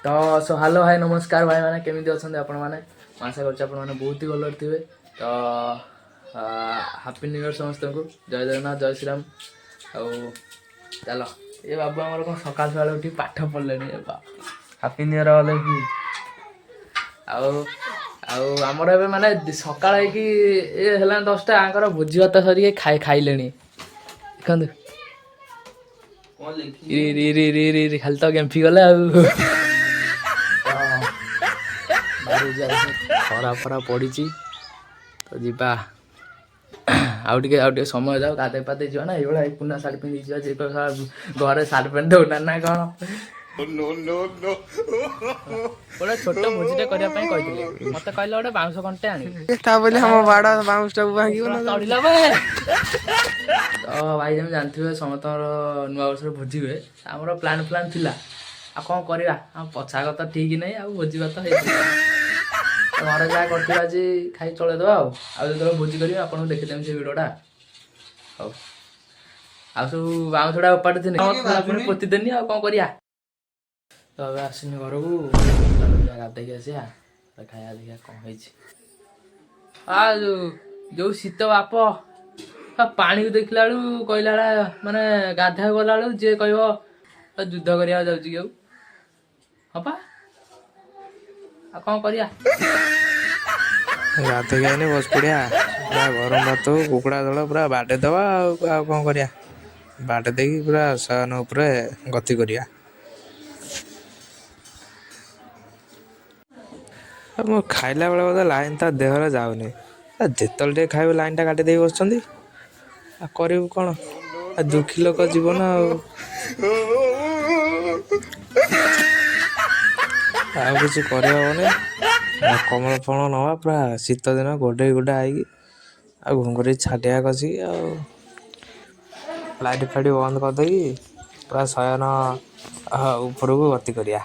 तो so hello hi नमस्कार भाई मैंने केमी अच्छा आपण मैंने आशा कर बहुत ही भल थे। तो हापी न्यू इयर समस्त को जय जगन्नाथ जय श्रीराम। आउ चलो ये बाबू आमर कौन सकाल सकाल उठी पाठ पढ़ले हापी न्यू इयर वाले कि आमर ए माने सकाल ये 10टा आंकर भोजी भात सर खाइले देखते खाली तो गेम्फी गले खरा फरा पड़ी तो जीवा आउ टे समय जाओ गाधे पाधे जा ना ये पुना सार्ट पिंधि जा घरे सार्ट पैंट दौना ना कौन गोटे छोट भोजी करने मत कहले गोटे बाउंश कंटे आड़ला तो भाई जमी जानते समस्त नुआ वर्ष भोजी हुए आमर प्लान प्लान थिला आ कौन करवा पछाग तो ठीक नहीं भोजी भात घर जहाँ कर आज खाई चलैदे जो भोजी करेंगे आपको देखीदेवी से भिडटा हौ आ सब बाउंशटा उपाड़ी थी पोतीदेनी आ कौन करा तो अब आसनी घर को गाधे आसा खाया देखा कौन जो शीत बाप पानी को देखला कहला माने गाधा गला जे कह युद्ध करा जाऊँ हाँ कौन करिया गाधे गाने बस पड़िया पूरा गरम भात कुकुड़ा दल पूरा बाटे दवा कौन करिया बाटे दे पूरा शयन उपर गति करिया मो खाइला बेले बोधे लाइन ता देहरे जाऊनी जेतल टे खाइबे लाइन टा काटी दे बस करू कौन दुखी लोक जीवन किसी करहबनी कमल फल नवा पूरा शीत दिन गोडे गुडा आई घुंगुरी छाटिया कसी लाइट फाइट बंद करदे पूरा शयन ऊपर को गति करिया।